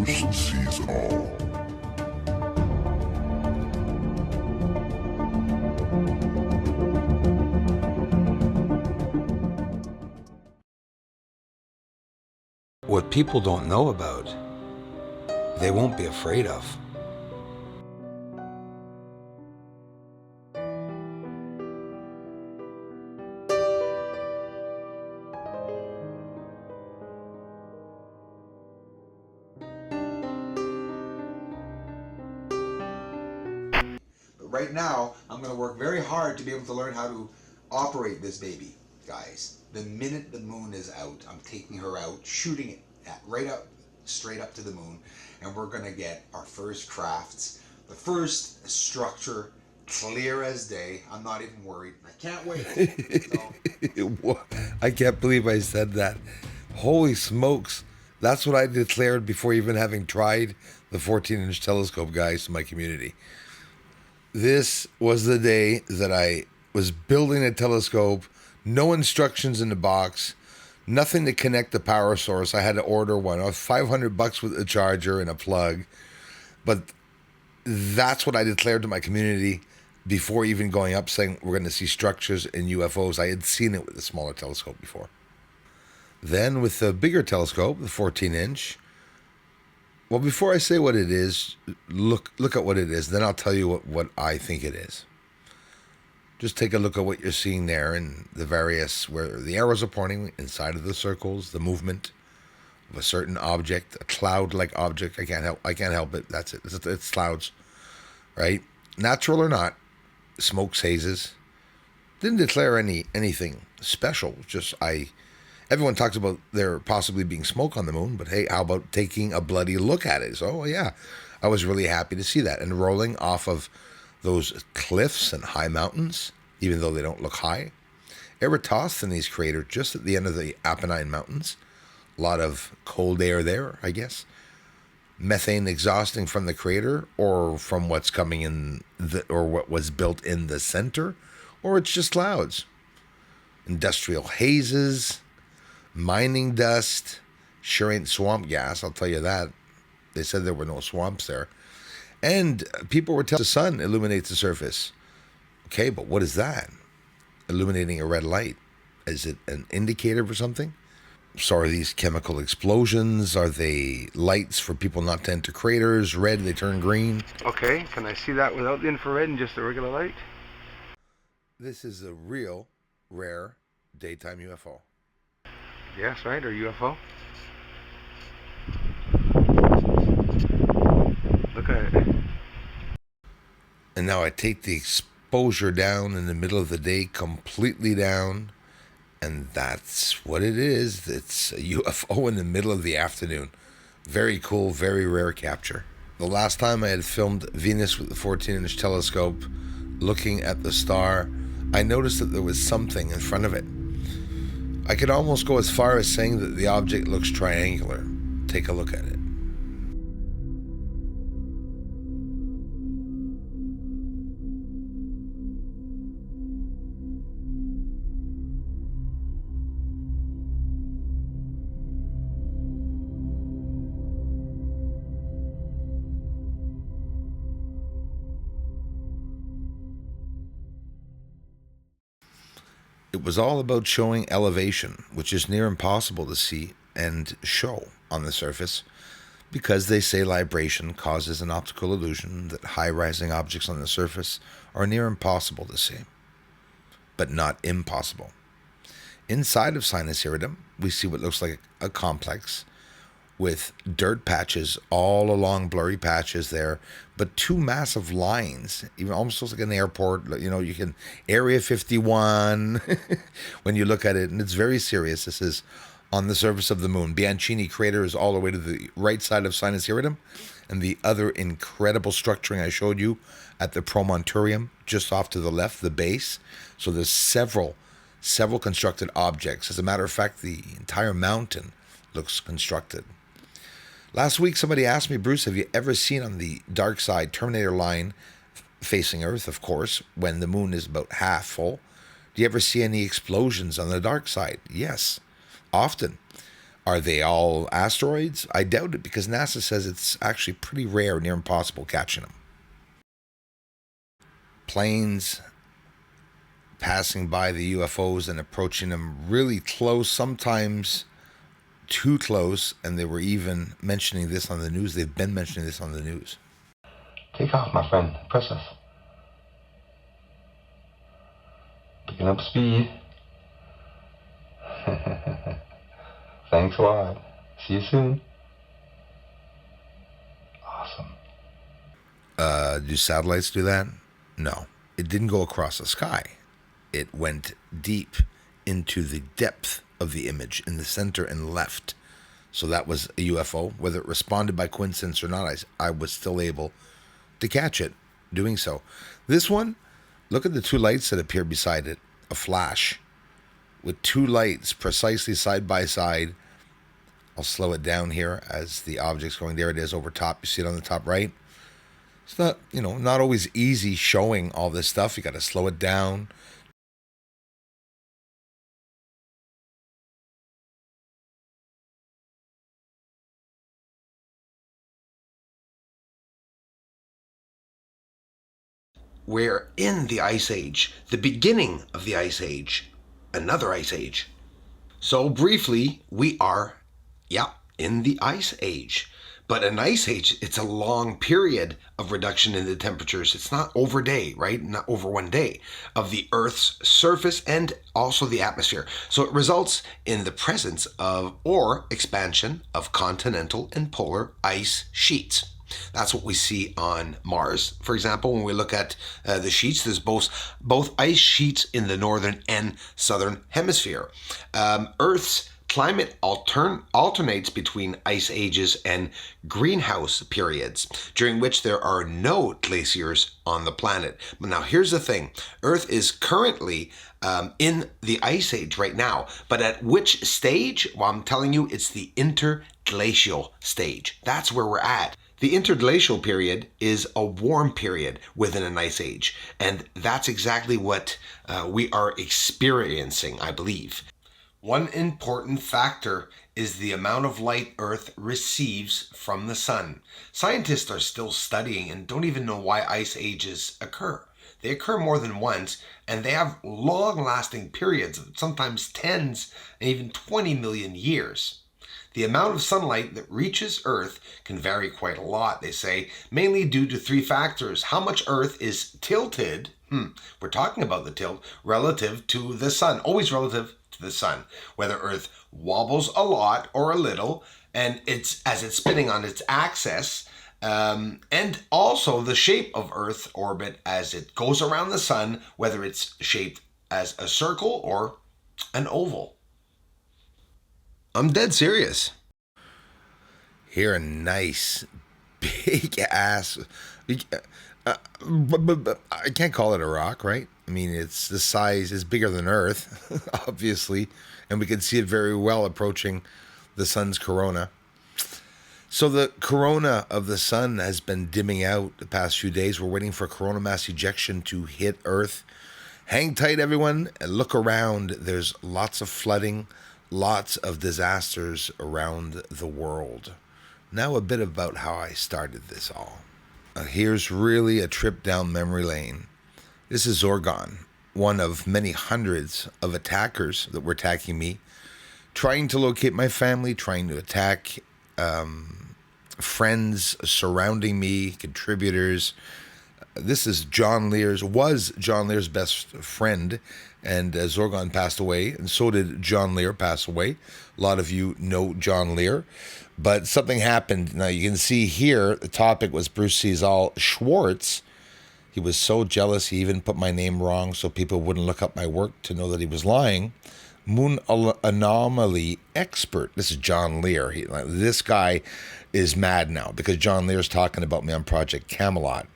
Bruce sees all. What people don't know about, they won't be afraid of. Right now, I'm going to work very hard to be able to learn how to operate this baby, guys. The minute the moon is out, I'm taking her out, shooting it right up, straight up to the moon, and we're going to get our first crafts, the first structure, clear as day. I'm not even worried. I can't wait. So. I can't believe I said that. Holy smokes. That's what I declared before even having tried the 14-inch telescope, guys, in my community. This was the day that I was building a telescope, no instructions in the box, nothing to connect the power source. I had to order one. I was $500 with a charger and a plug. But that's what I declared to my community before even going up, saying we're going to see structures and UFOs. I had seen it with the smaller telescope before. Then with the bigger telescope, the 14-inch, well, before I say what it is, look at what it is. Then I'll tell you what I think it is. Just take a look at what you're seeing there and the various, where the arrows are pointing inside of the circles, the movement of a certain object, a cloud-like object. I can't help it. That's it. It's clouds, right? Natural or not, smokes, hazes. Didn't declare anything special. Just everyone talks about there possibly being smoke on the moon, but hey, how about taking a bloody look at it? So yeah, I was really happy to see that. And rolling off of those cliffs and high mountains, even though they don't look high. Eratosthenes crater just at the end of the Apennine Mountains. A lot of cold air there, I guess. Methane exhausting from the crater, or from what's coming in, or what was built in the center, or it's just clouds. Industrial hazes, mining dust, sure ain't swamp gas, I'll tell you that. They said there were no swamps there. And people were telling the sun illuminates the surface. Okay, but what is that? Illuminating a red light. Is it an indicator for something? So are these chemical explosions? Are they lights for people not to enter craters? Red, they turn green. Okay, can I see that without the infrared and just a regular light? This is a real, rare daytime UFO. Yes, right, or UFO. Look at it. And now I take the exposure down in the middle of the day, completely down, and that's what it is. It's a UFO in the middle of the afternoon. Very cool, very rare capture. The last time I had filmed Venus with the 14-inch telescope, looking at the star, I noticed that there was something in front of it. I could almost go as far as saying that the object looks triangular. Take a look at it. It was all about showing elevation, which is near impossible to see and show on the surface, because they say libration causes an optical illusion that high-rising objects on the surface are near impossible to see, but not impossible. Inside of Sinus Iridum, we see what looks like a complex with dirt patches all along, blurry patches there, but two massive lines, even almost looks like an airport. You know, you can Area 51 when you look at it, and it's very serious. This is on the surface of the moon. Bianchini crater is all the way to the right side of Sinus Iridum, and the other incredible structuring I showed you at the Promontorium, just off to the left, the base. So there's several constructed objects. As a matter of fact, the entire mountain looks constructed. Last week, somebody asked me, Bruce, have you ever seen on the dark side, Terminator line, facing Earth, of course, when the moon is about half full, do you ever see any explosions on the dark side? Yes, often. Are they all asteroids? I doubt it, because NASA says it's actually pretty rare, near impossible catching them. Planes passing by the UFOs and approaching them really close, sometimes too close, and they were even mentioning this on the news. They've been mentioning this on the news. Take off, my friend. Precious. Picking up speed. Thanks a lot. See you soon. Awesome. Do satellites do that? No. It didn't go across the sky. It went deep into the depth of the image in the center and left. So that was a UFO. Whether it responded by coincidence or not, I was still able to catch it doing so. This one, look at the two lights that appear beside it. A flash with two lights precisely side by side. I'll slow it down here as the object's going. There it is over top. You see it on the top right? It's not, not always easy showing all this stuff. You got to slow it down. We're in the Ice Age, the beginning of the Ice Age, another Ice Age. So briefly, we are, in the Ice Age. But an Ice Age, it's a long period of reduction in the temperatures. It's not over day, right? Not over one day, of the Earth's surface and also the atmosphere. So it results in the presence of or expansion of continental and polar ice sheets. That's what we see on Mars. For example, when we look at the sheets, there's both ice sheets in the northern and southern hemisphere. Earth's climate alternates between ice ages and greenhouse periods, during which there are no glaciers on the planet. But now here's the thing. Earth is currently in the Ice Age right now. But at which stage? Well, I'm telling you, it's the interglacial stage. That's where we're at. The interglacial period is a warm period within an ice age, and that's exactly what we are experiencing, I believe. One important factor is the amount of light Earth receives from the sun. Scientists are still studying and don't even know why ice ages occur. They occur more than once, and they have long-lasting periods, sometimes tens and even 20 million years. The amount of sunlight that reaches Earth can vary quite a lot, they say, mainly due to three factors. How much Earth is tilted, we're talking about the tilt, relative to the sun, always relative to the sun. Whether Earth wobbles a lot or a little, and as it's spinning on its axis, and also the shape of Earth's orbit as it goes around the sun, whether it's shaped as a circle or an oval. I'm dead serious. Here, a nice, big ass. I can't call it a rock, right? I mean, it's the size is bigger than Earth, obviously, and we can see it very well approaching the sun's corona. So the corona of the sun has been dimming out the past few days. We're waiting for coronal mass ejection to hit Earth. Hang tight, everyone, and look around. There's lots of flooding. Lots of disasters around the world. Now a bit about how I started this all. Here's really a trip down memory lane. This is Zorgon, one of many hundreds of attackers that were attacking me, trying to locate my family, trying to attack friends surrounding me, contributors. This is was John Lear's best friend, and Zorgon passed away, and so did John Lear pass away. A lot of you know John Lear, but something happened. Now you can see here, the topic was Bruce Cesar Swartz. He was so jealous, he even put my name wrong so people wouldn't look up my work to know that he was lying. Moon anomaly expert. This is John Lear. This guy is mad now because John Lear's talking about me on Project Camelot.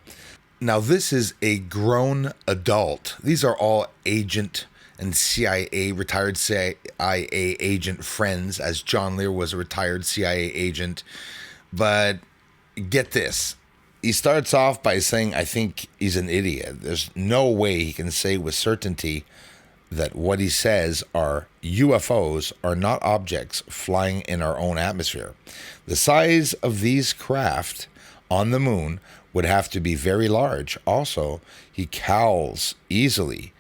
Now, this is a grown adult. These are all agent and retired CIA agent friends, as John Lear was a retired CIA agent. But get this. He starts off by saying, I think he's an idiot. There's no way he can say with certainty that what he says are UFOs are not objects flying in our own atmosphere. The size of these craft on the moon would have to be very large. Also, he cowls easily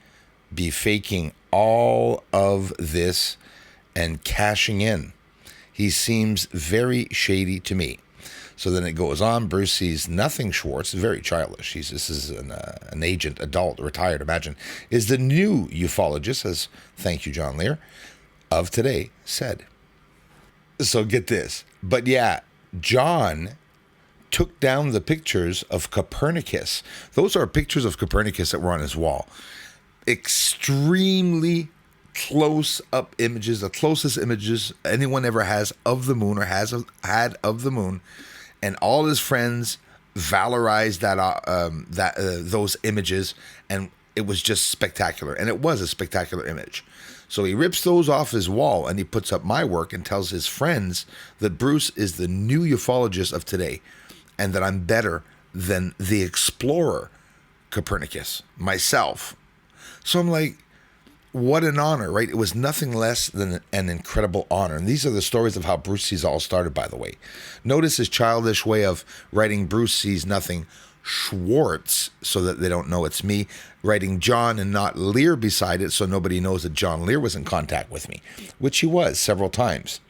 be faking all of this and cashing in. He seems very shady to me. So then it goes on. Bruce sees nothing. Swartz, very childish. This is an agent, adult, retired, imagine, is the new ufologist, as thank you, John Lear, of today said. So get this. But yeah, John took down the pictures of Copernicus. Those are pictures of Copernicus that were on his wall. Extremely close-up images, the closest images anyone ever has of the moon or has had of the moon. And all his friends valorized those images, and it was just spectacular. And it was a spectacular image. So he rips those off his wall, and he puts up my work and tells his friends that Bruce is the new ufologist of today, and that I'm better than the explorer Copernicus, myself. So I'm like, what an honor, right? It was nothing less than an incredible honor. And these are the stories of how Bruce Sees All started, by the way. Notice his childish way of writing Bruce Sees Nothing Swartz so that they don't know it's me. Writing John and not Lear beside it so nobody knows that John Lear was in contact with me, which he was several times.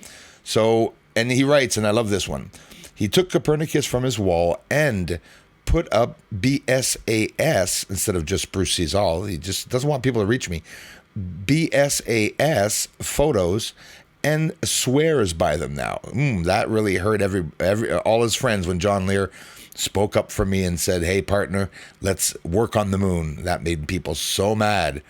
So, and he writes, and I love this one, he took Copernicus from his wall and put up BSAS instead of just Bruce Sees All. He just doesn't want people to reach me. BSAS photos and swears by them now. That really hurt all his friends when John Lear spoke up for me and said, hey, partner, let's work on the moon. That made people so mad.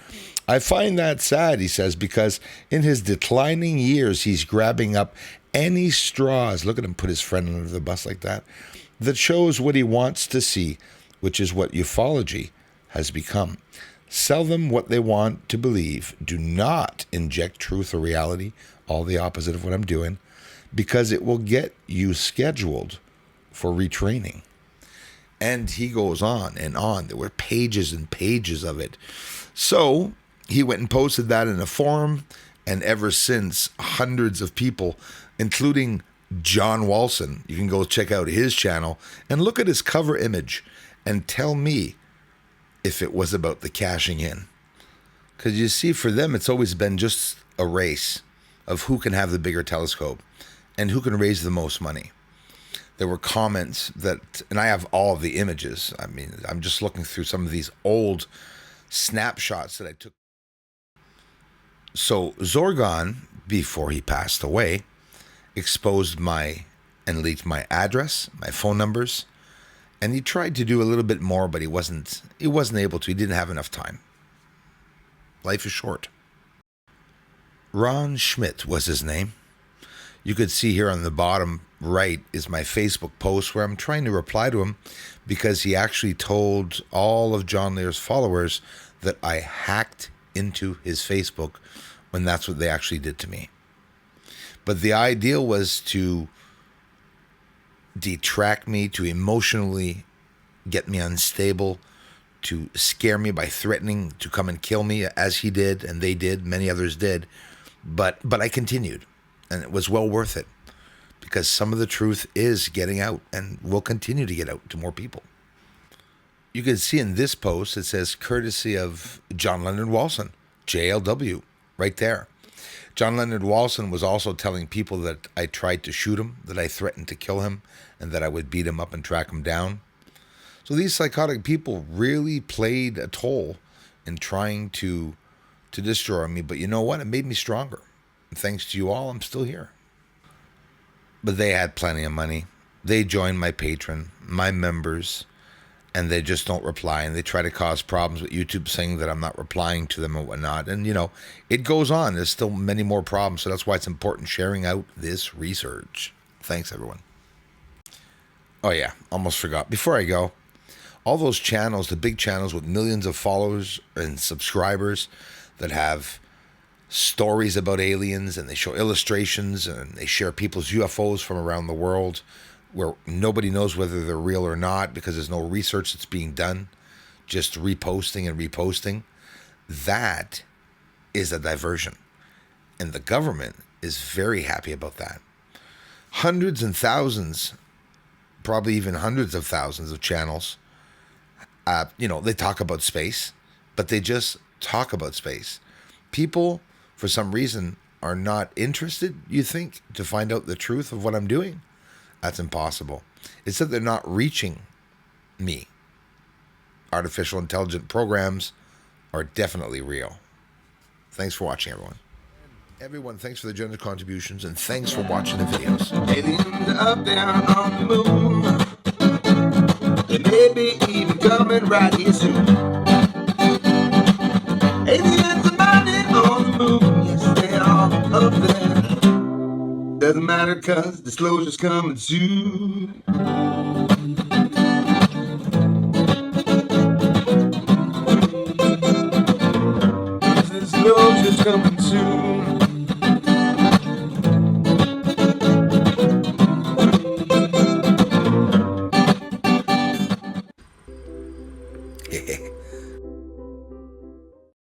I find that sad, he says, because in his declining years, he's grabbing up any straws. Look at him put his friend under the bus like that. That shows what he wants to see, which is what ufology has become. Sell them what they want to believe. Do not inject truth or reality, all the opposite of what I'm doing, because it will get you scheduled for retraining. And he goes on and on. There were pages and pages of it. So he went and posted that in a forum, and ever since, hundreds of people, including John Walson, you can go check out his channel and look at his cover image and tell me if it was about the cashing in. Because you see, for them, it's always been just a race of who can have the bigger telescope and who can raise the most money. There were comments that, and I have all of the images. I mean, I'm just looking through some of these old snapshots that I took. So Zorgon, before he passed away, exposed and leaked my address, my phone numbers, and he tried to do a little bit more, but he wasn't able to. He didn't have enough time. Life is short. Ron Schmidt was his name. You could see here on the bottom right is my Facebook post where I'm trying to reply to him because he actually told all of John Lear's followers that I hacked into his Facebook when that's what they actually did to me. But the ideal was to detract me, to emotionally get me unstable, to scare me by threatening to come and kill me, as he did, and they did, many others did. But I continued, and it was well worth it, because some of the truth is getting out and will continue to get out to more people. You can see in this post, it says, courtesy of John Leonard Walson, JLW, right there. John Leonard Walson was also telling people that I tried to shoot him, that I threatened to kill him, and that I would beat him up and track him down. So these psychotic people really played a toll in trying to destroy me. But you know what? It made me stronger. And thanks to you all, I'm still here. But they had plenty of money. They joined my Patron, my members, and they just don't reply, and they try to cause problems with YouTube, saying that I'm not replying to them and whatnot. And, you know, it goes on. There's still many more problems, so that's why it's important sharing out this research. Thanks, everyone. Oh, yeah, almost forgot. Before I go, all those channels, the big channels with millions of followers and subscribers that have stories about aliens, and they show illustrations, and they share people's UFOs from around the world, where nobody knows whether they're real or not because there's no research that's being done, just reposting and reposting. That is a diversion. And the government is very happy about that. Hundreds and thousands, probably even hundreds of thousands of channels, they talk about space, but they just talk about space. People, for some reason, are not interested, you think, to find out the truth of what I'm doing? That's impossible. It's that they're not reaching me. Artificial intelligent programs are definitely real. Thanks for watching, everyone. Everyone, thanks for the generous contributions, and thanks for watching the videos. Aliens are up there on the moon. They may be even coming right here soon. Aliens are mining on the moon. Yes, they are up there. Doesn't matter, cause disclosure's coming soon. Disclosure's coming soon.